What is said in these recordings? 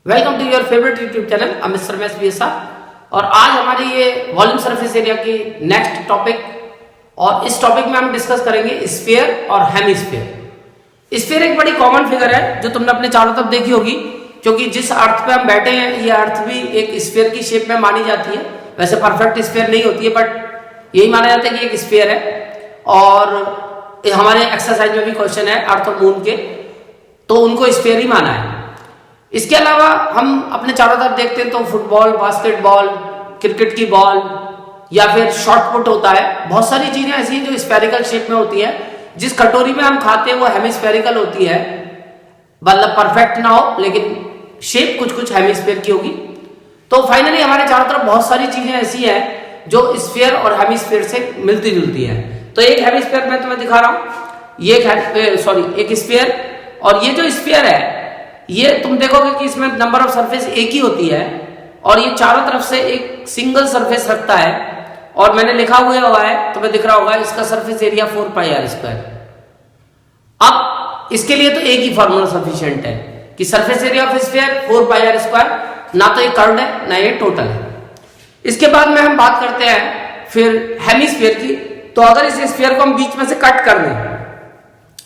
Welcome to your favourite YouTube channel Amit Sharma BSR। और आज हमारी ये वॉल्यूम सरफेस एरिया की नेक्स्ट टॉपिक, और इस टॉपिक में हम डिस्कस करेंगे स्फीयर और हेमिस्फीयर। स्फीयर एक बड़ी कॉमन फिगर है जो तुमने अपने चारों तरफ देखी होगी, क्योंकि जिस अर्थ पे हम बैठे हैं ये अर्थ भी एक स्फीयर की शेप में मानी जाती है। वैसे परफेक्ट स्फीयर नहीं होती है, बट यही माना जाता है कि एक स्फीयर है। और हमारे एक्सरसाइज में भी क्वेश्चन है अर्थ और मून के, तो उनको स्फीयर ही माना है। इसके अलावा हम अपने चारों तरफ देखते हैं तो फुटबॉल, बास्केटबॉल, क्रिकेट की बॉल या फिर शॉट पुट होता है। बहुत सारी चीजें ऐसी हैं जो स्फेरिकल शेप में होती है। जिस कटोरी में हम खाते हैं वो हेमिस्फेरिकल होती है, मतलब परफेक्ट ना हो लेकिन शेप कुछ कुछ हेमिस्फीयर की होगी। तो फाइनली हमारे चारों तरफ बहुत सारी चीजें ऐसी हैं जो स्फीयर और हेमिस्फीयर से मिलती जुलती है। तो एक हेमिस्फीयर मैं तुम्हें दिखा रहा हूं, ये एक स्फीयर। और ये जो स्फीयर है ये तुम देखोगे कि इसमें नंबर ऑफ सरफेस एक ही होती है, और ये चारों तरफ से एक सिंगल सरफेस रखता है। और मैंने लिखा हुआ है, तुम्हें दिख रहा होगा, इसका सरफेस एरिया 4πr²। अब इसके लिए तो एक ही फॉर्मूला सफिशिएंट है कि surface area of sphere 4πr²। ना तो ये कर्व्ड है ना ये टोटल है। इसके बाद में हम बात करते हैं फिर हेमिस्फीयर की। तो अगर इस स्फीयर को हम बीच में से कट कर दें,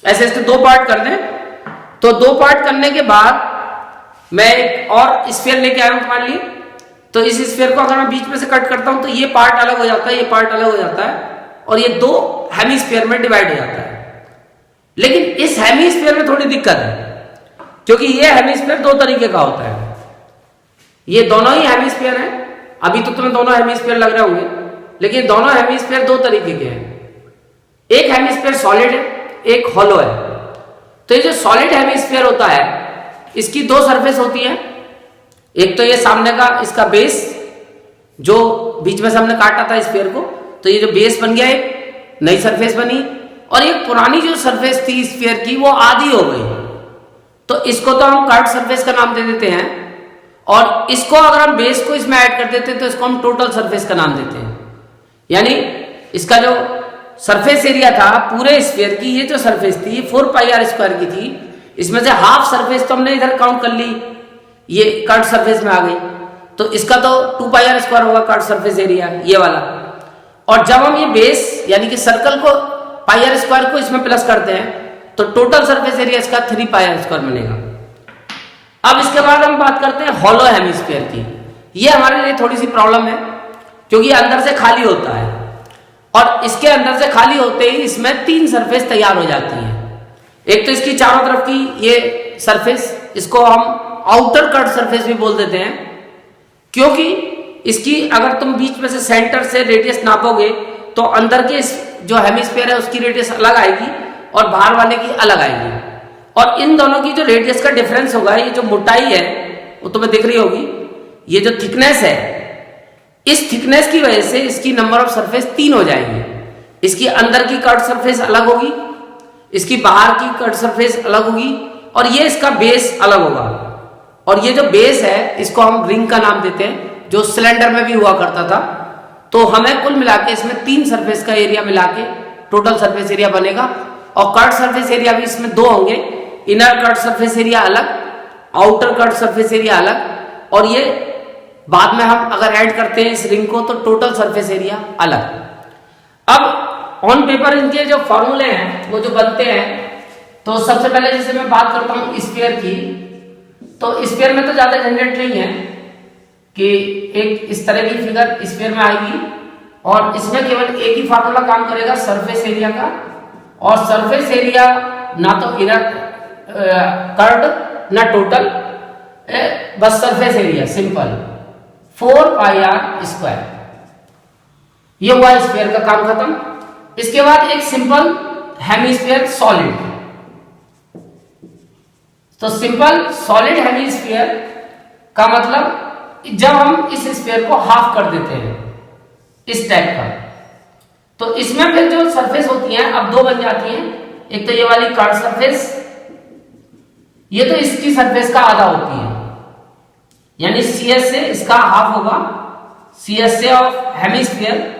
ऐसे इसके दो पार्ट कर दें, तो दो पार्ट करने के बाद मैं एक और स्फीयर लेके आया हूं तुम्हारे लिए। तो इस स्फीयर को अगर मैं बीच में से कट करता हूं तो ये पार्ट अलग हो जाता है, ये पार्ट अलग हो जाता है, और ये दो हेमिस्फीयर में डिवाइड हो जाता है। लेकिन इस हेमिस्फीयर में थोड़ी दिक्कत है, क्योंकि ये हेमिस्फीयर दो तरीके का होता है। ये दोनों ही हेमिस्फीयर है, अभी तो तुम्हें दोनों हेमिस्फीयर लग रहे होंगे, लेकिन दोनों हेमिस्फीयर दो तरीके के हैं। एक हेमिस्फीयर सॉलिड है, एक हॉलो है। तो ये जो सॉलिड हेमिस्फीयर होता है इसकी दो सरफेस होती है। एक तो ये सामने का इसका बेस, जो बीच में से हमने काटा था स्फीयर को, तो ये जो बेस बन गया एक नई सरफेस बनी। और ये पुरानी जो सरफेस थी स्फीयर की वो आधी हो गई, तो इसको तो हम कर्व्ड सरफेस का नाम दे देते हैं। और इसको अगर हम बेस को इसमें ऐड कर देते हैं तो इसको हम टोटल सरफेस का नाम देते हैं। यानी इसका जो सरफेस एरिया था पूरे स्फीयर की, ये जो सरफेस थी 4πr² की थी, इसमें से हाफ सरफेस तो हमने इधर काउंट कर ली, ये कर्व्ड सरफेस में आ गई, तो इसका तो 2πr² होगा कर्व्ड सरफेस एरिया ये वाला। और जब हम ये बेस यानी कि सर्कल को πr² को इसमें प्लस करते हैं तो टोटल सरफेस एरिया इसका 3πr² बनेगा। अब इसके बाद हम बात करते हैं हॉलो हेमिस्फीयर की। ये हमारे लिए थोड़ी सी प्रॉब्लम है, क्योंकि अंदर से खाली होता है, और इसके अंदर से खाली होते ही इसमें तीन सरफेस तैयार हो जाती है। एक तो इसकी चारों तरफ की ये सरफेस, इसको हम आउटर कट सरफेस भी बोल देते हैं, क्योंकि इसकी अगर तुम बीच में से सेंटर से रेडियस नापोगे तो अंदर के जो हेमिस्फीयर है उसकी रेडियस अलग आएगी और बाहर वाले की अलग आएगी। और इन दोनों की जो रेडियस का डिफरेंस होगा, ये जो मोटाई है वो तुम्हें दिख रही होगी, ये जो थिकनेस है, इस थिकनेस की वजह से इसकी नंबर ऑफ सरफेस 3 हो जाएंगी। इसकी अंदर की कट सरफेस अलग होगी, इसकी बाहर की कट सरफेस अलग होगी, और ये इसका बेस अलग होगा। और ये जो बेस है इसको हम रिंग का नाम देते हैं, जो सिलेंडर में भी हुआ करता था। तो हमें कुल मिला के इसमें 3 सरफेस का एरिया मिला के टोटल सरफेस एरिया बनेगा। और कट सरफेस एरिया भी इसमें 2 होंगे, इनर कट सरफेस एरिया अलग, आउटर कट सरफेस एरिया अलग, और ये बाद में हम अगर ऐड करते हैं इस रिंग को तो टोटल सरफेस एरिया अलग। अब ऑन पेपर इनके जो फॉर्मूले हैं वो जो बनते हैं, तो सबसे पहले जैसे मैं बात करता हूं स्फीयर की, तो स्फीयर में तो ज्यादा झंझट नहीं है कि एक इस तरह की फिगर स्फीयर में आएगी, और इसमें केवल एक ही फॉर्मूला काम करेगा सरफेस एरिया का। और सरफेस एरिया ना तो इनर कर्व्ड ना टोटल, बस सरफेस एरिया सिंपल 4πr²। ये हुआ स्फीयर का काम खत्म। इसके बाद एक सिंपल हेमिस्फीयर सॉलिड। तो सिंपल सॉलिड हेमिस्फीयर का मतलब जब हम इस स्फीयर को हाफ कर देते हैं इस टाइप का, तो इसमें फिर जो सरफेस होती हैं अब 2 बन जाती हैं। एक तो ये वाली कर्व्ड सरफेस, ये तो इसकी सरफेस का आधा होती है, यानी CS से इसका हाफ होगा, CS से ऑफ हेमिस्फीयर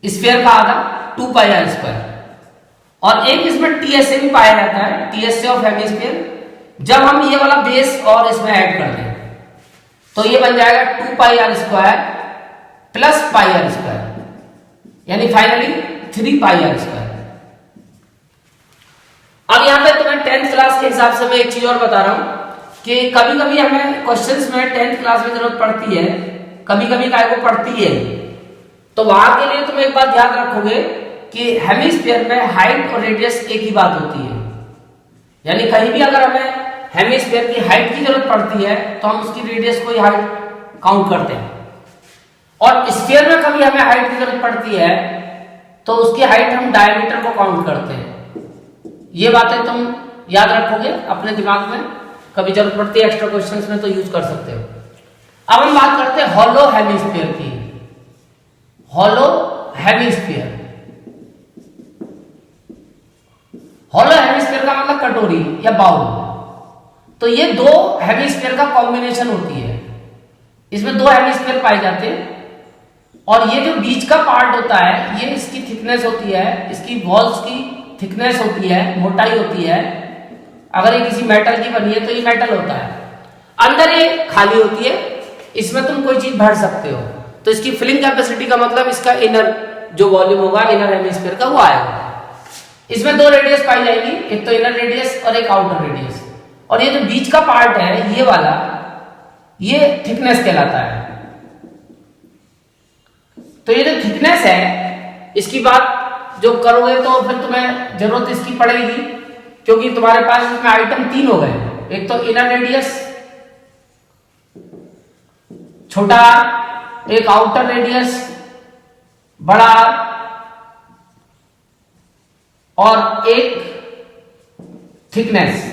स्फीयर का आधा 2πr²। और एक इसमें TS से भी पाया जाता है, TS से ऑफ हेमिस्फीयर जब हम ये वाला बेस और इसमें ऐड कर दें तो ये बन जाएगा 2 pi r square plus pi r square यानी फाइनली 3 पाई आर स्क्वायर। अब यहां पे तुम्हें 10th क्लास के हिसाब से मैं एक चीज और बता रहा हूं कि कभी कभी हमें क्वेश्चंस में 10th क्लास में जरूरत पड़ती है, कभी कभी काय को पड़ती है। तो वहां के लिए तुम एक बात याद रखोगे कि हेमिस्फीयर में हाइट और रेडियस एक ही बात होती है, यानी कहीं भी अगर हमें हेमिस्फीयर की हाइट की जरूरत पड़ती है तो हम उसकी रेडियस को ही हाइट काउंट करते हैं, और स्फीयर में कभी हमें हाइट की जरूरत पड़ती है तो उसकी हाइट हम डायमीटर को काउंट करते हैं। ये बातें तुम याद रखोगे अपने दिमाग में, कभी जरूरत पड़ती है एक्स्ट्रा क्वेश्चंस में तो यूज कर सकते हो। अब हम बात करते हैं हॉलो हेमिस्फीयर की। हॉलो हेमिस्फीयर, हॉलो हेमिस्फीयर का मतलब कटोरी या बाउल। तो ये दो हेमिस्फीयर का कॉम्बिनेशन होती है, इसमें दो हेमिस्फीयर पाए जाते हैं, और ये जो बीच का पार्ट होता है ये इसकी थिकनेस होती है, इसकी वॉल्स की थिकनेस होती है, मोटाई होती है। अगर ये किसी मेटल की बनी है तो ये मेटल होता है, अंदर ये खाली होती है, इसमें तुम कोई चीज भर सकते हो। तो इसकी फिलिंग कैपेसिटी का मतलब इसका इनर जो वॉल्यूम होगा इनर हेमिस्फीयर का वो आएगा। इसमें दो रेडियस पाई जाएगी, एक तो इनर रेडियस और एक आउटर रेडियस, और ये जो बीच का पार्ट है ये वाला ये थिकनेस कहलाता है। तो ये जो थिकनेस है इसकी बात जो करोगे तो फिर तुम्हें जरूरत इसकी पड़ेगी, क्योंकि तुम्हारे पास इसमें आइटम 3 हो गए, एक तो इनर रेडियस छोटा, एक आउटर रेडियस बड़ा, और एक थिकनेस।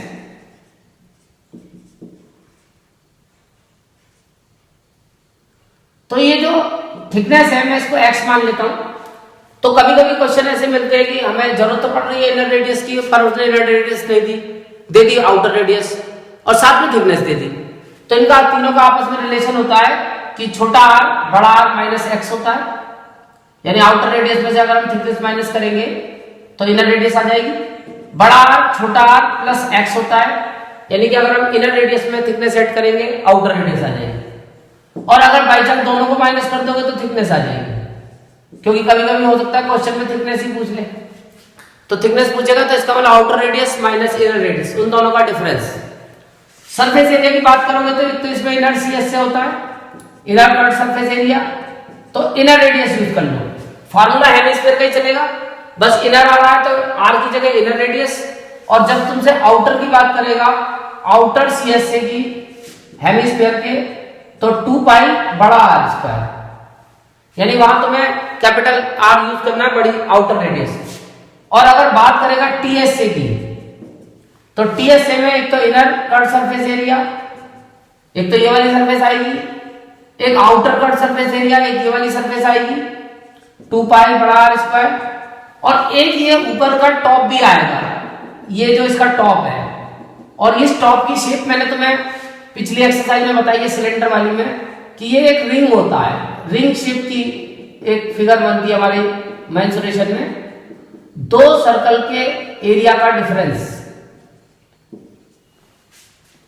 तो ये जो थिकनेस है मैं इसको x मान लेता हूं। तो कभी कभी क्वेश्चन ऐसे मिलते हैं कि हमें जरूरत तो पड़ रही है इनर रेडियस की, पर उसने inner radius they the outer radius और साथ में थिकनेस दे दी। तो इनका तीनों का आपस में रिलेशन होता है कि छोटा r बड़ा r माइनस x होता है, यानी आउटर रेडियस में से अगर हम थिकनेस माइनस करेंगे तो इनर रेडियस आ जाएगी। बड़ा r छोटा r प्लस x होता है, यानी कि अगर हम इनर रेडियस में थिकनेस ऐड करेंगे आउटर रेडियस आ जाएगी, और अगर बाई चांस दोनों को माइनस कर दोगे तो थिकनेस आ जाएगी, क्योंकि कभी कभी हो सकता है क्वेश्चन में थिकनेस ही पूछ ले। तो थिकनेस पूछेगा तो इसका मतलब outer radius minus inner radius, उन दोनों का डिफरेंस। सरफेस एरिया की बात करोगे तो इसमें इनर CS से होता है, इनर कट सरफेस एरिया, तो इनर रेडियस यूज कर लो। फार्मूला हेमिस्फीयर का ही चलेगा, बस इनर आ रहा है तो r की जगह इनर रेडियस, और जब तुमसे आउटर की बात करेगा आउटर CS से की हेमिस्फीयर के तो 2 पाई बड़ा r स्क्वायर, यानी वहां तुम्हें कैपिटल R यूज करना है, बड़ी आउटर रेडियस। और अगर बात करेगा TS से की तो TS से में एक तो इनर कट सरफेस एरिया, एक तो ये वाली सरफेस आएगी, एक आउटर कट सरफेस एरिया, एक ये वाली सरफेस आएगी 2 पाई बड़ा R स्क्वायर, और एक ये ऊपर का टॉप भी आएगा, ये जो इसका टॉप है। और इस टॉप की शेप मैंने तुम्हें पिछली एक्सरसाइज में बताई है सिलेंडर वाली में कि ये एक रिंग होता है, रिंग शेप की एक फिगर बनती है हमारे मेंसुरेशन में, दो सर्कल के एरिया का डिफरेंस।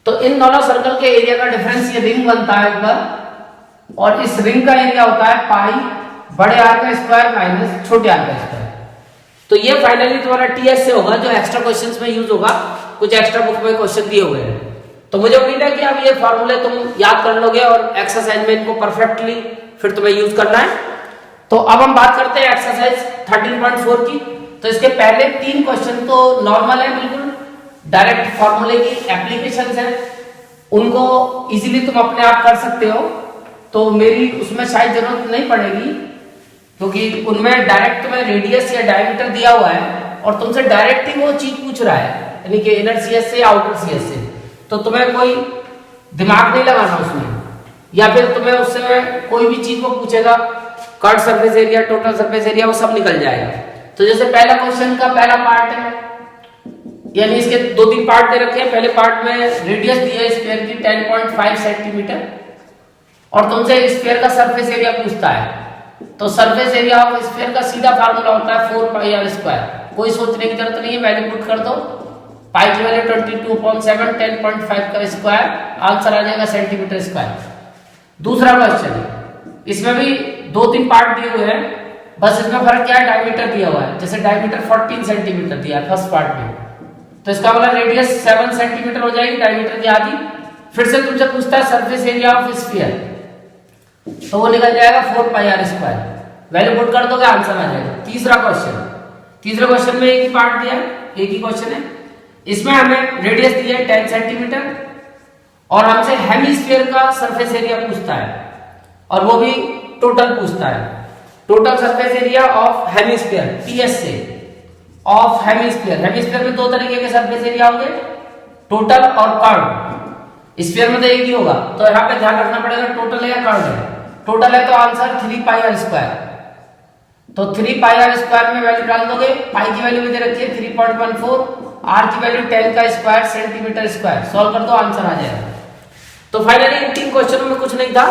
तो इन दोनों सर्कल के एरिया का डिफरेंस ये रिंग बनता है ऊपर, और इस रिंग का एरिया होता है पाई बड़े आर का स्क्वायर माइनस छोटे आर का स्क्वायर। तो ये फाइनली तुम्हारा TS से होगा, जो एक्स्ट्रा क्वेश्चंस में यूज होगा, कुछ एक्स्ट्रा बुक में क्वेश्चन दिए हुए हैं। तो मुझे उम्मीद है कि अब ये फॉर्मूले तुम याद कर लोगे और एक्सरसाइज में इनको परफेक्टली फिर तुम्हें यूज करना है। तो अब हम बात करते हैं एक्सरसाइज 13.4 की। तो इसके पहले 3 क्वेश्चन तो नॉर्मल है, बिल्कुल डायरेक्ट फॉर्मूले की एप्लीकेशंस है, उनको इजीली तुम अपने आप कर सकते हो, तो मेरी उसमें शायद जरूरत नहीं पड़ेगी, क्योंकि उनमें डायरेक्ट तुम्हें रेडियस या डायमीटर दिया हुआ है और तुमसे डायरेक्ट ही वो चीज पूछ रहा है, यानी कि इनर CS से आउटर CS से। तो तुम्हें कोई दिमाग नहीं लगाना उसमें, या फिर तुम्हें उससे कोई भी चीज वो पूछेगा cut surface area, total surface area, वो सब निकल जाएगा। तो जैसे पहला क्वेश्चन का पहला पार्ट है, यानी इसके 2-3 पार्ट दे रखे हैं। पहले पार्ट में रेडियस दी है स्फीयर की 10.5 सेंटीमीटर, और तुमसे स्फीयर का सरफेस एरिया पूछता है। तो सरफेस एरिया ऑफ स्फीयर का सीधा फार्मूला होता है 4 पाई r स्क्वायर, कोई सोचने की जरूरत नहीं है, वैल्यू पुट कर दो पाई की वैल्यू 22/7 10.5 का स्क्वायर, आंसर आ जाएगा सेंटीमीटर स्क्वायर। दूसरा क्वेश्चन है, इसमें भी 2-3 पार्ट दिए हुए हैं, बस इसमें फर्क क्या है, डायमीटर दिया हुआ है। जैसे डायमीटर 14 सेंटीमीटर दिया है फर्स्ट पार्ट में, तो इसका मतलब रेडियस 7 सेंटीमीटर हो जाएगी, डायमीटर की आधी। फिर से तुमसे पूछता है सरफेस एरिया ऑफ स्फीयर, तो वो निकल जाएगा 4πr²। वैल्यू पुट कर दोगे, आंसर आ जाएगा। तीसरे क्वेश्चन में एक ही पार्ट दिया है, एक ही क्वेश्चन है। इसमें हमें रेडियस दिया है 10 सेंटीमीटर और हमसे हेमिस्फीयर का सरफेस एरिया पूछता है, और वो भी टोटल पूछता है। Total surface area of hemisphere, TS से, ऑफ हेमिस्फीयर। हेमिस्फीयर में 2 तरीके के सरफेस एरिया होंगे, टोटल और कर्व। स्फीयर में तो एक ही होगा, तो यहाँ पे ध्यान रखना पड़ेगा टोटल है या कर्व है। टोटल है तो आंसर 3πr²। तो 3πr² में वैल्यू डाल दोगे, पाई की वैल्यू भी दे रखी है 3.14, आर की वैल्यू 10 का स्क्वायर सेंटीमीटर स्क्वायर। सॉल्व कर दो, आंसर आ जाएगा। तो फाइनली इन 3 क्वेश्चनों में कुछ नहीं था।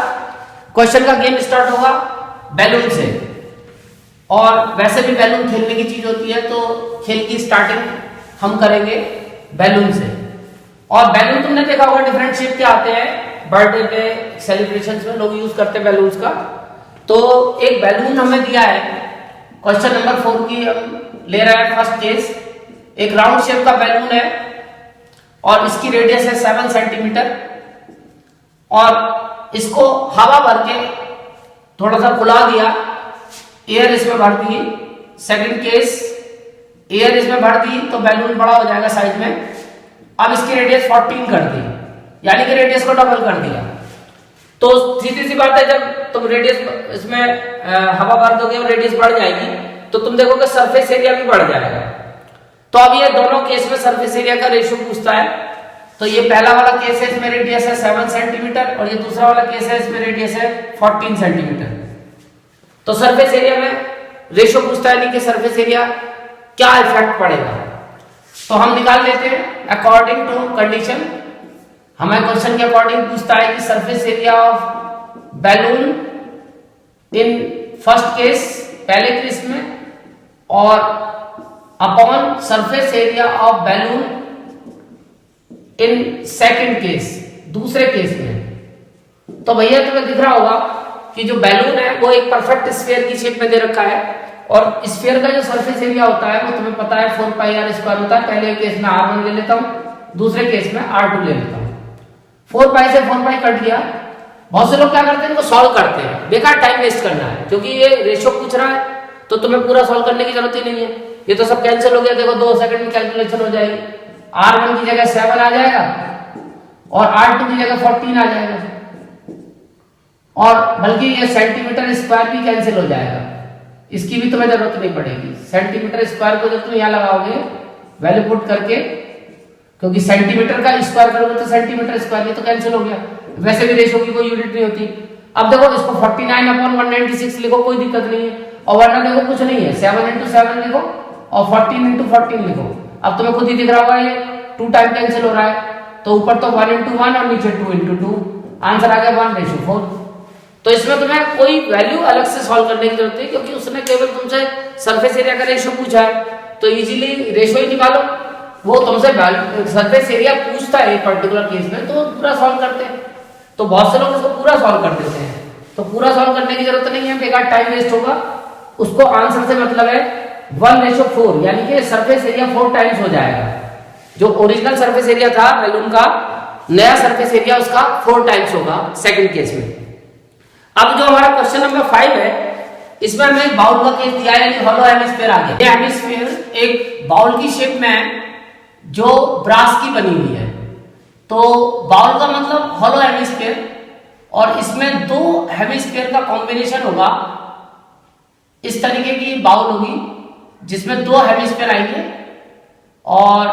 क्वेश्चन का गेम स्टार्ट होगा बैलून से, और वैसे भी बैलून खेलने की चीज होती है, तो खेल की स्टार्टिंग हम करेंगे बैलून से। और बैलून तुमने देखा होगा डिफरेंट शेप के आते हैं, बर्थडे पे, सेलिब्रेशंस में लोग यूज करते हैं बैलून्स का। तो एक बैलून हमें दिया है, क्वेश्चन नंबर 4 की हम ले रहे हैं फर्स्ट केस। एक राउंड शेप का बैलून है और इसकी रेडियस है 7 सेंटीमीटर, और इसको हवा भर के थोड़ा सा फुला दिया, एयर इसमें भर दी। सेकंड केस, एयर इसमें भर दी तो बैलून बड़ा हो जाएगा साइज में। अब इसकी रेडियस 14 कर दी, यानी कि रेडियस को डबल कर दिया। तो सीधी सी बात है, जब तुम रेडियस इसमें हवा भर दोगे और रेडियस बढ़ जाएगी, तो तुम देखोगे सरफेस एरिया भी बढ़ जाएगा। तो अब ये दोनों केस में सरफेस एरिया का रेशियो पूछता है। तो ये पहला वाला केस है, इसमें रेडियस है 7 सेंटीमीटर, और ये दूसरा वाला केस है, इसमें रेडियस है 14 सेंटीमीटर। तो सरफेस एरिया में रेशियो पूछता है, नहीं कि सरफेस एरिया क्या इफेक्ट पड़ेगा। तो हम निकाल लेते हैं अकॉर्डिंग टू कंडीशन। हमें क्वेश्चन के अकॉर्डिंग पूछता है कि surface area of balloon in first case, पहले केस में, और upon surface area of balloon in second case, दूसरे केस में। तो भैया तुम्हें दिख रहा होगा कि जो बैलून है वो एक परफेक्ट स्फीयर की शेप में दे रखा है, और स्फीयर का जो सरफेस एरिया होता है वो तुम्हें पता है 4πr² होता है। पहले केस में r1 ले लेता हूं, दूसरे केस में r2 ले लेता हूं। 4π से 4π कट गया। बहुत से लोग क्या करते हैं, इनको सॉल्व करते हैं, बेकार टाइम वेस्ट करना है, क्योंकि ये रेशियो पूछ रहा है तो तुम्हें पूरा सॉल्व करने की जरूरत ही नहीं है। ये तो सब कैंसिल हो गया, देखो 2 सेकंड में कैलकुलेशन हो जाएगी। r1 की जगह 7 आ जाएगा और r2 की जगह 14 आ जाएगा, और बल्कि ये सेंटीमीटर स्क्वायर भी कैंसिल हो जाएगा, इसकी भी तुम्हें जरूरत नहीं पड़ेगी। सेंटीमीटर स्क्वायर को जब तुम यहाँ लगाओगे वैल्यू पुट करके, क्योंकि सेंटीमीटर का स्क्वायर करोगे तो सेंटीमीटर स्क्वायर, ये तो कैंसिल हो गया। वैसे भी रेशियो की कोई यूनिट नहीं होती। अब देखो इसको 49/196 लिखो, कोई दिक्कत नहीं है, और वरना देखो कुछ नहीं है, 7 × 7 लिखो और 14 × 14 लिखो। अब तुम्हें खुद ही दिख रहा होगा ये 2 टाइम कैंसिल हो रहा है, तो ऊपर तो 1 × 1 और नीचे 2 × 2, आंसर आ गया 1:4। तो इसमें तुम्हें कोई वैल्यू अलग से सॉल्व करने की जरूरत है, क्योंकि उसने केवल तुमसे सरफेस एरिया का रेशियो पूछा है, तो इजीली रेशियो ही निकालो। वो तुमसे सरफेस एरिया पूछता है एक पर्टिकुलर केस में, तो पूरा सॉल्व करते हैं। तो बहुत से लोग इसको पूरा सॉल्व कर देते हैं, तो पूरा सॉल्व करने की जरूरत नहीं है, बेकार टाइम वेस्ट होगा। उसको आंसर से मतलब है 1:4, यानी कि सरफेस एरिया 4 टाइम्स हो जाएगा। जो ओरिजिनल सरफेस एरिया था बैलून का, नया सरफेस एरिया उसका 4 टाइम्स होगा सेकंड केस में। अब जो हमारा क्वेश्चन नंबर 5 है, इसमें हमें एक बाउल का केस दिया है, यानी हॉलो हेमिस्फीयर आ गया। ये हेमिस्फीयर एक बाउल की शेप में है जो ब्रास की बनी हुई है। तो बाउल का मतलब हॉलो हेमिस्फीयर, और इसमें 2 हेमिस्फीयर का कॉम्बिनेशन होगा। इस तरीके की बाउल होगी जिसमें 2 हेमिस्फीयर आएंगे, और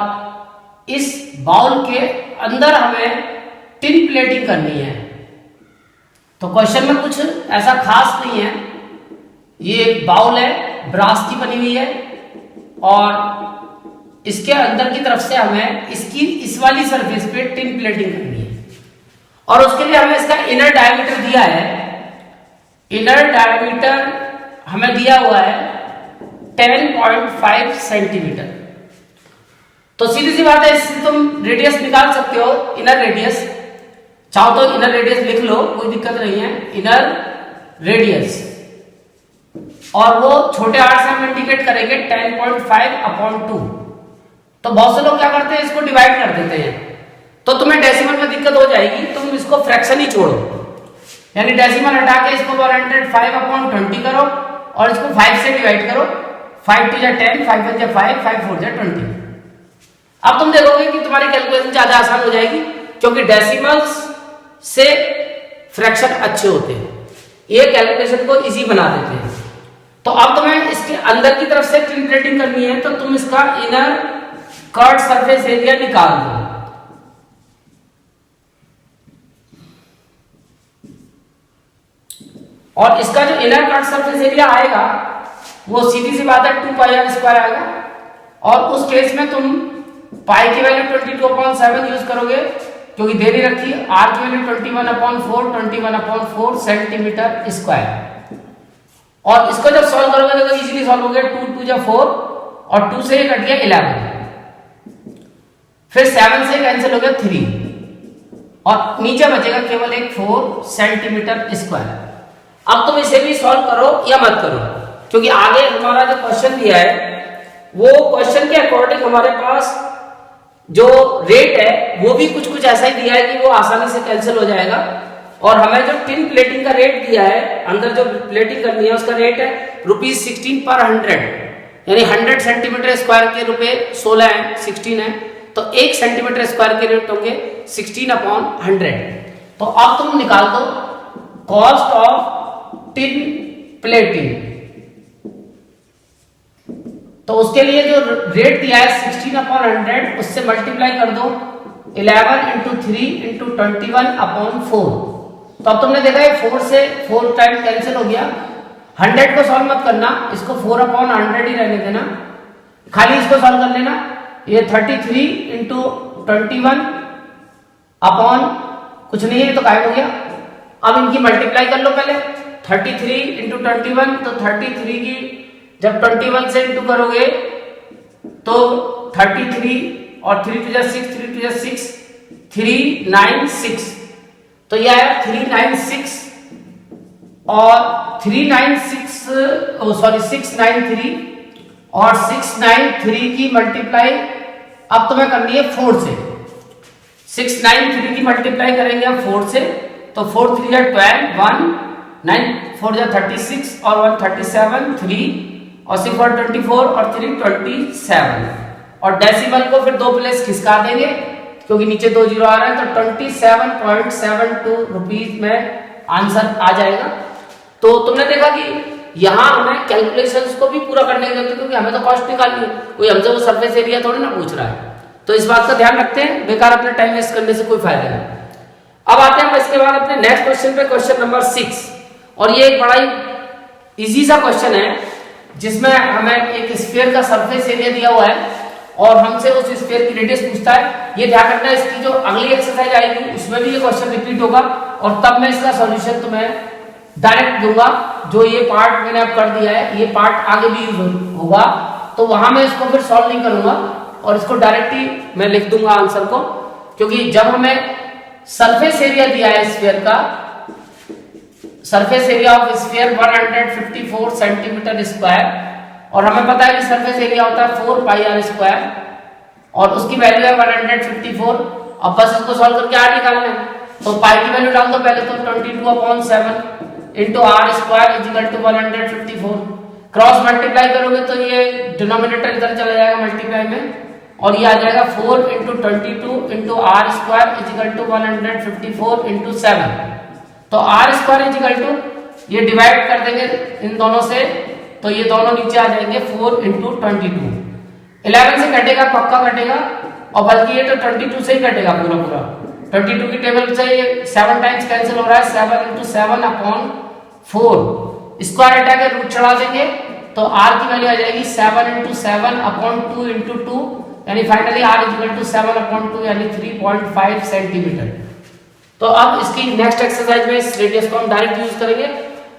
इस बाउल के अंदर हमें टिन प्लेटिंग करनी है। तो क्वेश्चन में कुछ ऐसा खास नहीं है, ये एक बाउल है, ब्रास की बनी हुई है, और इसके अंदर की तरफ से हमें इसकी इस वाली सरफेस पे टिन प्लेटिंग करनी है, और उसके लिए हमें इसका इनर डायमीटर दिया है। इनर डायमीटर हमें दिया हुआ है 10.5 सेंटीमीटर। तो सीधी सी बात है, इससे तुम रेडियस निकाल सकते हो, इनर रेडियस। चाहो तो इनर रेडियस लिख लो, कोई दिक्कत नहीं है, इनर रेडियस। और वो छोटे आर से हम इंडिकेट करेंगे 10.5/2। तो बहुत से लोग क्या करते हैं, इसको डिवाइड कर देते हैं, तो तुम्हें डेसिमल में दिक्कत हो जाएगी, तुम इसको फ्रैक्शन ही छोड़ो, यानी डेसिमल हटा के इसको 105/20 करो और इसको 5 से डिवाइड करो। 5 2 10, 5 1 5, 5 4 20। अब तुम देखोगे कि तुम्हारी कैलकुलेशन ज्यादा आसान हो जाएगी, क्योंकि डेसिमल्स से फ्रैक्शन अच्छे होते हैं, ये कैलकुलेशन को इजी बना देते हैं। तो अब तुम्हें इसके अंदर की तरफ से क्लीन प्लेटिंग करनी है, तो तुम इसका इनर कर्ड सरफेस एरिया निकाल दो। और इसका जो इनर कर्ड सरफेस एरिया आएगा वो सीधी सी बात है 2πr² आएगा। और उस केस में तुम पाई की वैल्यू 22/7 यूज करोगे, क्योंकि दे नहीं रखी है। आर की वैल्यू 21/4 सेंटीमीटर स्क्वायर। और इसको जब सॉल्व करोगे तो इजीली सॉल्व हो गया। 2 2 4 और 2 से ये कट गया 11, फिर 7 से कैंसिल हो गया 3 और नीचे बचेगा केवल एक 4 सेंटीमीटर स्क्वायर। अब तुम इसे भी सॉल्व करो या मत करो, क्योंकि आगे हमारा जो क्वेश्चन दिया है वो क्वेश्चन के अकॉर्डिंग हमारे पास जो रेट है वो भी कुछ ऐसा ही दिया है कि वो आसानी से कैंसिल हो जाएगा। और हमें जो टिन प्लेटिंग का रेट दिया है, अंदर जो प्लेटिंग करनी है उसका रेट है ₹16/100, यानी 100 सेंटीमीटर स्क्वायर के रुपए 16 है, 16 है, तो 1 सेंटीमीटर स्क्वायर के रेट होंगे 16/100। तो अब तुम निकाल दो कॉस्ट ऑफ टिन प्लेटिंग। तो उसके लिए जो रेट दिया है 16/100, उससे मल्टीप्लाई कर दो 11 × 3 × 21/4। तो अब तुमने देखा है 4 से 4 टाइम कैंसिल हो गया। 100 को सॉल्व मत करना, इसको 4/100 ही रहने देना, खाली इसको सॉल्व कर लेना। ये 33 × 21 अपॉन कुछ नहीं है तो गायब हो गया। अब इनकी मल्टीप्लाई कर लो पहले। 33 × 21, तो 33 की जब 21 से इंटू करोगे तो 33 और 3 2 6, 3 2 6, 396। तो यह आया 396 और 693 और 693 की मल्टीप्लाई अब तुम्हें करनी है 4 से। 693 की मल्टीप्लाई करेंगे अब 4 से, तो 4 3 12, 1 9 4 36 और 1 37, 3 और 6 और 24 और 3 27। और डेसिमल को फिर 2 प्लेस खिसका देंगे, क्योंकि नीचे 2 जीरो आ रहा है, तो 27.72 रुपीज में आंसर आ जाएगा। तो तुमने देखा कि यहाँ हमें कैलकुलेशंस को भी पूरा करने की जरूरत है, क्योंकि हमें तो कॉस्ट निकालनी है, कोई हमसे वो सरफेस एरिया थोड़ी ना पूछ रहा है। तो इस बात का ध्यान रखते हैं, बेकार अपना टाइम वेस्ट करने से कोई फायदा नहीं। अब आते हैं इसके बाद अपने नेक्स्ट क्वेश्चन पे, क्वेश्चन नंबर 6। और ये एक बड़ा ही इजी सा क्वेश्चन है, जिसमें हमें एक स्फीयर का सरफेस एरिया दिया हुआ है और हमसे उस स्फीयर की रेडियस पूछता है। ये ध्यान रखना है, इसकी जो अगली एक्सरसाइज आएगी उसमें भी ये क्वेश्चन रिपीट होगा और तब मैं इसका सॉल्यूशन तुम्हें डायरेक्ट दूंगा। जो ये पार्ट मैंने अब कर दिया है, ये पार्ट आगे भी यूज होगा, तो वहां मैं इसको फिर सॉल्व नहीं करूंगा और इसको डायरेक्ट ही मैं लिख दूंगा आंसर को। क्योंकि जब हमें सरफेस एरिया दिया है स्फीयर का, surface area of sphere 154 centimetre square, और हमें पता है कि सरफेस एरिया होता है 4πr² और उसकी वैल्यू है 154। अब बस इसको सॉल्व करके r निकालना है, तो पाई की वैल्यू डाल दो पहले, तो 22/7 इंटू r² = 154। क्रॉस मल्टीप्लाई करोगे तो ये डिनोमिनेटर इधर चला जाएगा मल्टीप्लाई में, और ये आ जाएगा 4 × 22 इंटू r² = 154 इंटू 7। तो r² ये डिवाइड कर देंगे इन दोनों से, तो ये दोनों नीचे आ जाएंगे 4 × 22। 11 से कटेगा, पक्का कटेगा, और बल्कि ये तो 22 से ही कटेगा पूरा। 22 की टेबल से ये 7 टाइम्स कैंसिल हो रहा है, 7 × 7/4। स्क्वायर हटा के रूट चढ़ा देंगे, तो r की वैल्यू आ जाएगी 7 × 7/2 × 2, यानी फाइनली r = 7/2 यानी 3.5 सेंटीमीटर। तो अब इसकी नेक्स्ट एक्सरसाइज में इस रेडियस को हम डायरेक्ट यूज करेंगे।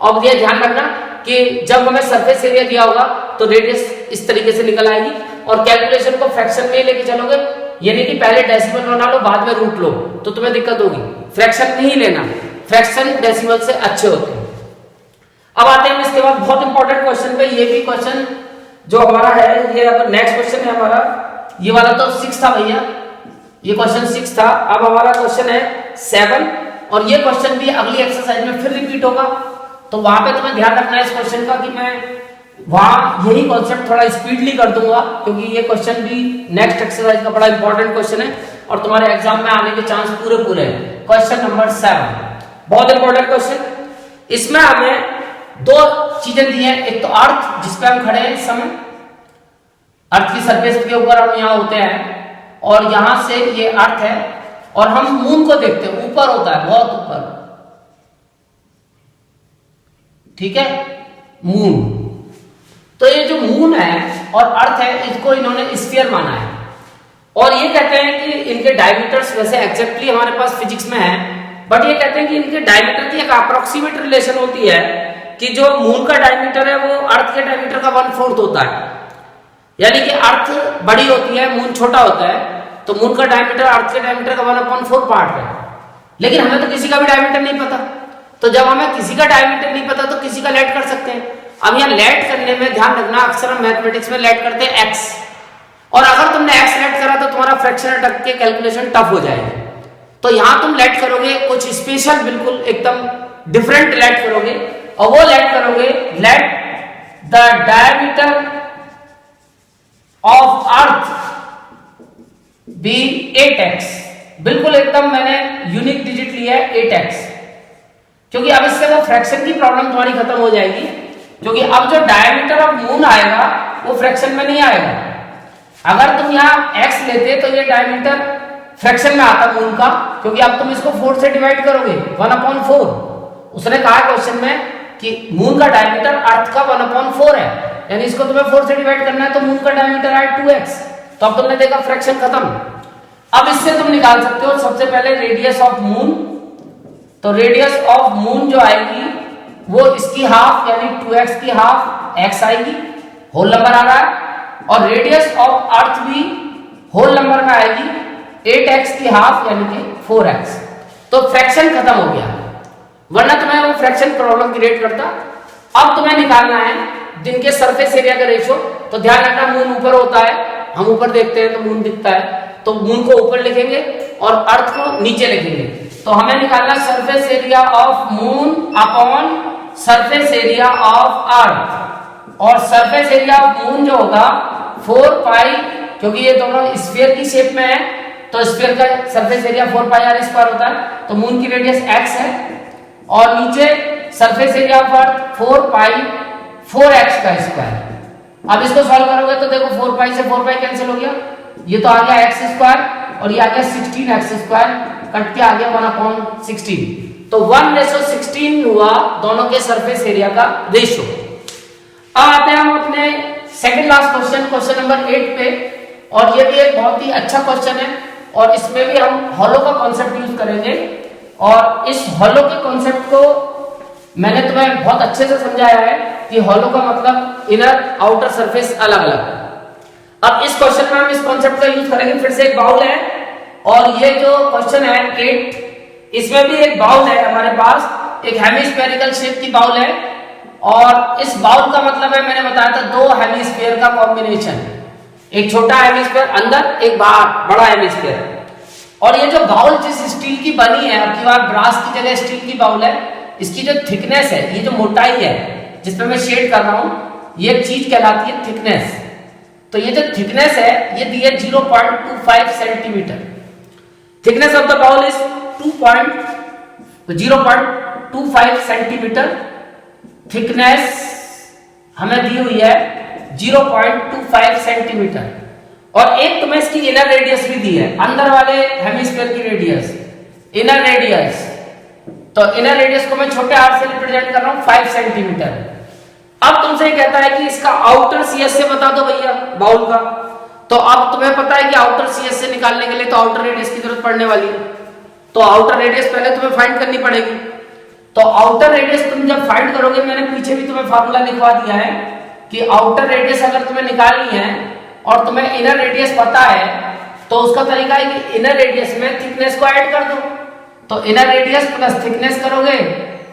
अब ये ध्यान रखना कि जब हमें सरफेस एरिया दिया होगा तो रेडियस इस तरीके से निकल आएगी, और कैलकुलेशन को फ्रैक्शन में लेके चलोगे, यानी कि पहले डेसिमल बना लो बाद में रूट लो, तो तुम्हें दिक्कत होगी। फ्रैक्शन नहीं लेना, फ्रैक्शन डेसिमल से अच्छे होते हैं। अब आते हैं इसके बाद बहुत इंपॉर्टेंट क्वेश्चन पे। ये भी क्वेश्चन जो हमारा है, ये अब नेक्स्ट क्वेश्चन है हमारा, ये वाला तो 6 था भैया, ये क्वेश्चन 6 था। अब हमारा क्वेश्चन है 7 और ये क्वेश्चन भी अगली एक्सरसाइज में फिर रिपीट होगा, तो वहां पे तुम्हें ध्यान रखना है इस क्वेश्चन का कि मैं वहां यही कॉन्सेप्ट थोड़ा स्पीडली कर दूंगा, क्योंकि ये क्वेश्चन भी नेक्स्ट एक्सरसाइज का बड़ा इंपॉर्टेंट क्वेश्चन है और तुम्हारे एग्जाम में आने के चांस पूरे हैं। क्वेश्चन नंबर 7 बहुत इंपॉर्टेंट क्वेश्चन। इसमें हमें दो चीजें दी हैं, एक तो अर्थ जिसपे हम खड़े हैं इस समय, अर्थ की सरफेस के ऊपर हम यहाँ होते हैं और यहां से ये अर्थ है और हम मून को देखते हैं, ऊपर होता है बहुत ऊपर, ठीक है, मून। तो ये जो मून है और अर्थ है इसको इन्होंने स्फीयर माना है और ये कहते हैं कि इनके डायमीटर्स वैसे एग्जैक्टली हमारे पास फिजिक्स में है, बट ये कहते हैं कि इनके डायमीटर की एक अप्रोक्सीमेट रिलेशन होती है कि जो मून का डायमीटर है वो अर्थ के डायमीटर का 1/4 होता है, यानी कि अर्थ बड़ी होती है मून छोटा होता है, तो मून का डायमीटर अर्थ के डायमीटर का 1/4 पार्ट है। लेकिन हमें तो किसी का भी डायमीटर नहीं पता, तो जब हमें किसी का डायमीटर नहीं पता तो किसी का लेट कर सकते हैं। अब यहाँ लेट करने में ध्यान रखना, अक्सर हम मैथमेटिक्स में लेट करते हैं एक्स, और अगर तुमने एक्स लेट करा तो तुम्हारा फ्रैक्शन अटक के कैलकुलेशन टफ हो जाएगी। तो यहां तुम लेट करोगे कुछ स्पेशल, बिल्कुल एकदम डिफरेंट लेट करोगे, और वो लेट करोगे let the diameter of earth be 8x। बिल्कुल एकदम मैंने यूनिक डिजिट लिया है 8x, क्योंकि अब इससे वो फ्रैक्शन की प्रॉब्लम तुम्हारी खत्म हो जाएगी, क्योंकि अब जो डायमीटर ऑफ मून आएगा वो फ्रैक्शन में नहीं आएगा। अगर तुम यहाँ x लेते तो ये डायमीटर फ्रैक्शन में आता मून का, क्योंकि अब तुम इसको 4 से डिवाइड करोगे 1/4। उसने कहा क्वेश्चन में कि मून का डायमीटर अर्थ का 1/4 है, यानी इसको तुम्हें 4 से डिवाइड करना है, तो मून का डायमीटर आया 2x। तो अब तुमने देखा फ्रैक्शन खत्म। अब इससे तुम निकाल सकते हो सबसे पहले रेडियस ऑफ मून। तो रेडियस ऑफ मून जो आएगी वो इसकी हाफ यानी 2x की हाफ x आएगी, होल नंबर आ रहा है, और रेडियस ऑफ अर्थ भी होल नंबर में आएगी 8x की हाफ यानी कि 4x। तो फ्रैक्शन खत्म हो गया, वरना तुम्हें वो फ्रैक्शन प्रॉब्लम क्रिएट करता। अब तुम्हें निकालना है जिनके सरफेस एरिया का रेशियो। तो ध्यान रखना मून ऊपर होता है, हम ऊपर देखते हैं तो मून दिखता है, तो मून को ऊपर लिखेंगे और अर्थ को नीचे लिखेंगे। तो हमें निकालना surface area of moon upon surface area of earth, और सरफेस एरिया ऑफ मून जो होगा 4 पाई, क्योंकि ये दोनों स्फीयर की शेप में है तो स्फीयर का सरफेस एरिया 4 पाई r स्क्वायर होता है, तो मून की रेडियस x है, और नीचे surface area of earth 4 pi 4x का स्क्वायर। अब इसको सॉल्व करोगे तो देखो 4 पाई से 4 पाई कैंसिल हो गया, ये तो आ गया x स्क्वायर और ये आ गया 16x स्क्वायर, कट के आ गया 1/16। तो 1:16 हुआ दोनों के सरफेस एरिया का रेशियो। अब आते हैं हम अपने second last question, question number 8 पे, और ये भी एक बहुत ही अच्छा क्वेश्चन है और इसमें भी हम हॉलो का कॉन्सेप्ट यूज करेंगे। और इस हॉलो के कॉन्सेप्ट को मैंने तुम्हें बहुत अच्छे से समझाया है कि हॉलो का मतलब इनर आउटर सरफेस अलग अलग। अब इस क्वेश्चन में हम इस कॉन्सेप्ट का यूज करेंगे। फिर से एक बाउल है और ये जो क्वेश्चन है 8, इसमें भी एक बाउल है हमारे पास, एक हेमिस्फेरिकल शेप की बाउल है, और इस बाउल का मतलब है, मैंने बताया था, 2 हेमिस्फीयर का कॉम्बिनेशन, एक छोटा हेमिस्फीयर अंदर, एक बाहर बड़ा हेमिस्फीयर। और ये जो बाउल जिस स्टील की बनी है, अब की बार ब्रास की जगह स्टील की बाउल है, इसकी जो थिकनेस है, ये जो मोटाई है जिसपे मैं शेड कर रहा हूं, ये एक चीज कहलाती है थिकनेस। तो ये जो थिकनेस है ये दी है 0.25 centimetre. Thickness of the bowl is 0.25 centimetre. Thickness हमें दी हुई है 0.25 सेंटीमीटर, और एक तुम्हें इसकी इनर रेडियस भी दी है, अंदर वाले हेमिस्फीयर की रेडियस, इनर रेडियस। तो इनर रेडियस को मैं छोटे r से रिप्रेजेंट कर रहा हूं 5 सेंटीमीटर। अब तुमसे कहता है कि इसका आउटर सीएस से बता दो भैया बाउल का। तो अब तुम्हें पता है कि आउटर सीएस से निकालने के लिए तो आउटर रेडियस की जरूरत पड़ने वाली है, तो आउटर रेडियस पहले तुम्हें फाइंड करनी पड़ेगी। तो आउटर रेडियस तुम जब फाइंड करोगे, मैंने पीछे भी तुम्हें फार्मूला लिखवा दिया है कि आउटर रेडियस अगर तुम्हें निकालनी है और तुम्हें इनर रेडियस पता है, तो उसका तरीका है कि इनर रेडियस में थिकनेस को ऐड कर दो। तो इनर रेडियस प्लस थिकनेस करोगे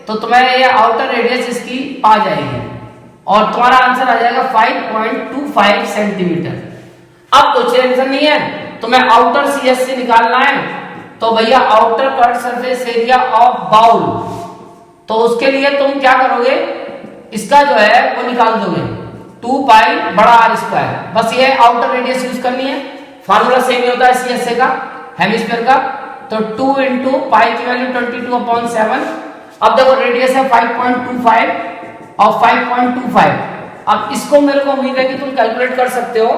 तो तुम्हें ये आउटर रेडियस इसकी आ जाएगी और तुम्हारा आंसर आ जाएगा 5.25 सेंटीमीटर। अब कुछ टेंशन नहीं है, तुम्हें आउटर सीएस से निकालना है, तो भैया outer curve surface area of bowl, तो उसके लिए तुम क्या करोगे, इसका जो है वो निकाल दोगे 2 पाई बड़ा आर स्क्वायर। बस ये आउटर रेडियस यूज करनी है, फार्मूला सेम ही होता है सीएसए का, हेमिस्फीयर का। तो 2 इंटू पाई की वैल्यू 22/7। अब देखो रेडियस है 5.25 और 5.25। अब इसको मेरे को उम्मीद है कि तुम कैलकुलेट कर सकते हो,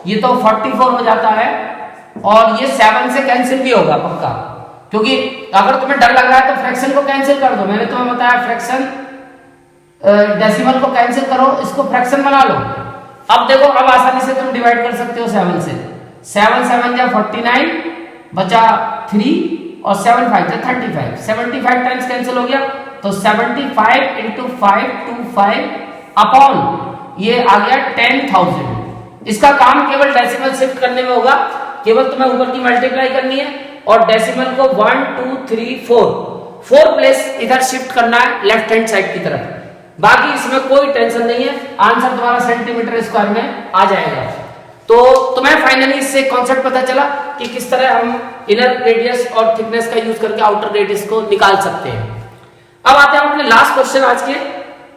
ये तो 44 हो जाता है और ये 7 से कैंसिल भी होगा पक्का, क्योंकि अगर तुम्हें डर लग रहा है तो फ्रैक्शन को कैंसिल कर दो। मैंने तुम्हें बताया फ्रैक्शन डेसिमल को कैंसिल करो, इसको फ्रैक्शन बना लो। अब देखो, अब आसानी से तुम डिवाइड कर सकते हो 7 से। 7 7 या 49 बचा 3 और 7 5 या 35। 75 टाइम्स कैंसिल हो गया, तो 75 इंटू 525 अपॉन ये आ गया 10,000। इसका काम केवल डेसिमल शिफ्ट करने में होगा, केवल तुम्हें ऊपर की मल्टीप्लाई करनी है और डेसिमल को 1 2 3 4 प्लेस इधर शिफ्ट करना है लेफ्ट हैंड साइड की तरफ। बाकी इसमें कोई टेंशन नहीं है, आंसर तुम्हारा सेंटीमीटर स्क्वायर में आ जाएगा। तो तुम्हें फाइनली इससे कॉन्सेप्ट पता चला कि किस तरह हम इनर रेडियस और थिकनेस का यूज करके आउटर रेडियस को निकाल सकते हैं। अब आते हैं अपने लास्ट क्वेश्चन आज के,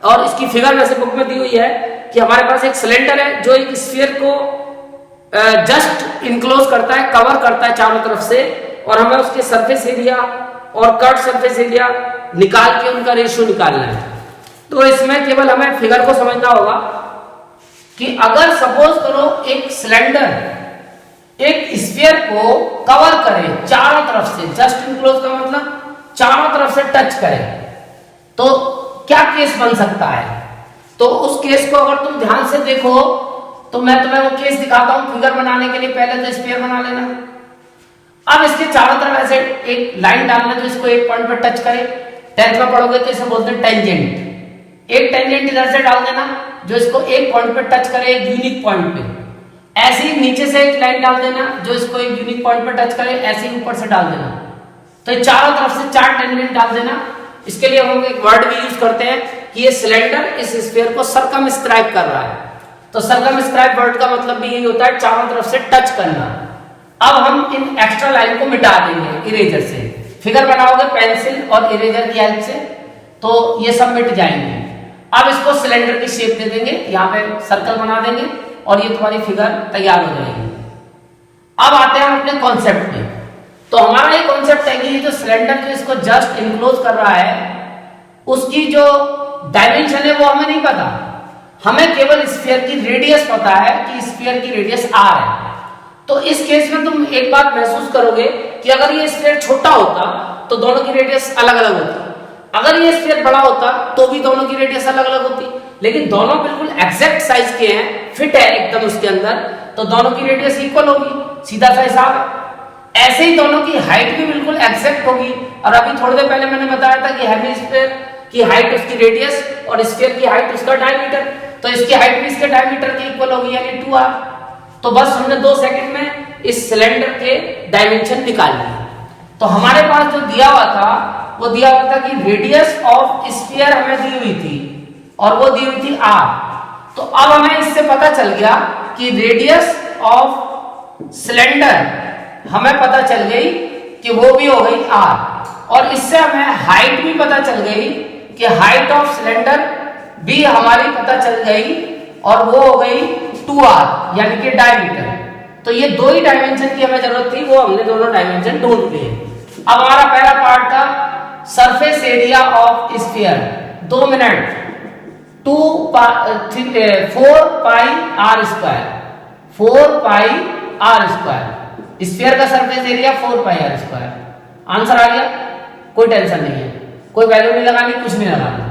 और इसकी फिगर वैसे बुक में दी हुई है कि हमारे पास एक सिलेंडर है जो एक स्फीयर को जस्ट इनक्लोज करता है, कवर करता है चारों तरफ से, और हमें उसके सरफेस एरिया और कट सरफेस एरिया निकाल के उनका रेशियो निकालना है। तो इसमें केवल हमें फिगर को समझना होगा कि अगर सपोज करो एक सिलेंडर एक स्फीयर को कवर करे चारों तरफ से, जस्ट इनक्लोज का मतलब चारों तरफ से टच करे, तो क्या केस बन सकता है। तो उस केस को अगर तुम ध्यान से देखो तो मैं तुम्हें वो केस दिखाता हूं। फिगर बनाने के लिए पहले तो स्फीयर बना लेना। अब इसके चारों तरफ ऐसे एक लाइन डालना जो इसको एक पॉइंट पर टच करे। 10th में पढ़ोगे तो इसे बोलते हैं टेंजेंट। एक टेंजेंट इधर से डाल देना जो इसको एक पॉइंट पे टच करे, एक यूनिक पॉइंट पे। ऐसे ही नीचे से एक लाइन डाल देना जो इसको एक यूनिक पॉइंट पे टच करे, ऐसे ही ऊपर से डाल देना। तो चारों तरफ से 4 टेंजेंट डाल देना। इसके लिए हम एक वर्ड भी यूज करते हैं कि ये सिलेंडर इस स्फीयर को सर्कमस्क्राइब कर रहा है। तो सर्कमस्क्राइब वर्ड का मतलब भी यही होता है, चारों तरफ से टच करना। अब हम इन एक्स्ट्रा लाइन को मिटा देंगे इरेजर से। फिगर बनाओगे पेंसिल और इरेजर की हेल्प से तो ये सब मिट जाएंगे। अब इसको सिलेंडर की शेप दे देंगे, यहाँ पे सर्कल बना देंगे और ये तुम्हारी फिगर तैयार हो जाएगी। अब आते हैं अपने कॉन्सेप्ट पे। तो हमारा ये कॉन्सेप्ट है कि ये जो सिलेंडर जो इसको जस्ट इनक्लोज कर रहा है उसकी जो डायमेंशन है वो हमें नहीं पता, हमें केवल स्फीयर की रेडियस पता है कि स्फीयर की रेडियस r है। तो इस केस में तुम एक बात महसूस करोगे कि अगर ये स्फीयर छोटा होता तो दोनों की रेडियस अलग अलग होती, अगर ये स्फीयर बड़ा होता तो भी दोनों की रेडियस अलग अलग होती। लेकिन दोनों बिल्कुल एग्जैक्ट साइज के हैं, फिट है एकदम उसके अंदर, तो दोनों की रेडियस इक्वल होगी, सीधा सा हिसाब है। ऐसे ही दोनों की हाइट भी बिल्कुल एग्जैक्ट होगी। और अभी थोड़ी देर पहले मैंने बताया था कि हेमिस्फीयर की हाइट उसकी रेडियस और स्फीयर की हाइट उसका डायमीटर, तो इसकी हाइट भी इसके डायमीटर की इक्वल होगी, यानी 2r। तो बस हमने 2 सेकंड में इस सिलेंडर के डायमेंशन निकाल लिए। तो हमारे पास जो दिया हुआ था वो दिया हुआ था कि रेडियस ऑफ स्फीयर हमें दी हुई थी और वो दी हुई थी r। तो अब हमें इससे पता चल गया कि रेडियस ऑफ सिलेंडर हमें पता चल गई कि वो भी हो गई r, और इससे हमें हाइट भी पता चल गई कि हाइट ऑफ सिलेंडर भी हमारी पता चल गई और वो हो गई 2r यानी कि डायमीटर। तो ये 2 ही डायमेंशन की हमें जरूरत थी, वो हमने दोनों डायमेंशन ढूंढ लिए। अब हमारा पहला पार्ट था surface area of sphere. 2 minute 4 pi r square, 4 pi r square. Sphere का सरफेस एरिया 4 पाई r स्क्वायर। आंसर आ गया, कोई टेंशन नहीं है, कोई वैल्यू नहीं लगानी, कुछ नहीं लगाना।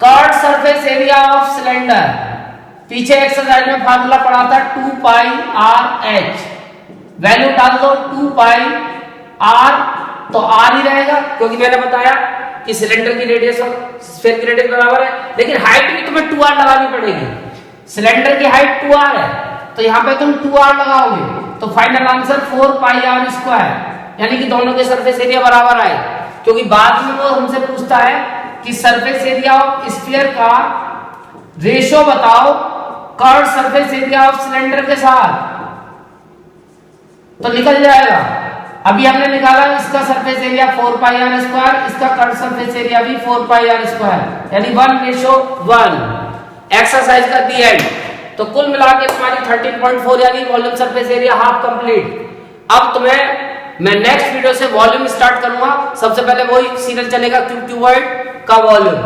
Curved surface area of cylinder, पीछे एक्सरसाइज में फार्मूला पढ़ा था 2 पाई r h। वैल्यू डाल दो 2 पाई r, तो r ही रहेगा क्योंकि मैंने बताया कि सिलेंडर की रेडियस और स्फीयर की रेडियस बराबर है। लेकिन हाइट भी तुम्हें 2r लगानी पड़ेगी। सिलेंडर की हाइट 2r है तो यहाँ पे तुम 2r लगाओगे तो final answer 4 pi r square, यानी कि दोनों के सरफेस एरिया बराबर आए। क्योंकि बाद में वो हमसे पूछता है कि सरफेस एरिया ऑफ स्फीयर का रेशो बताओ curve surface area of cylinder के साथ, तो निकल जाएगा। अभी हमने निकाला इसका surface area 4 pi r square, इसका कर्व सरफेस एरिया भी 4 पाई आर स्क्वायर, यानी 1:1। एक्सरसाइज का दी एंड। तो कुल मिला के तुम्हारी 13.4 यानी volume surface area half complete. अब तुम्हें मैं नेक्स्ट वीडियो से वॉल्यूम स्टार्ट करूंगा। सबसे पहले वही सीरियल चलेगा क्यूब क्यूबॉइड का वॉल्यूम।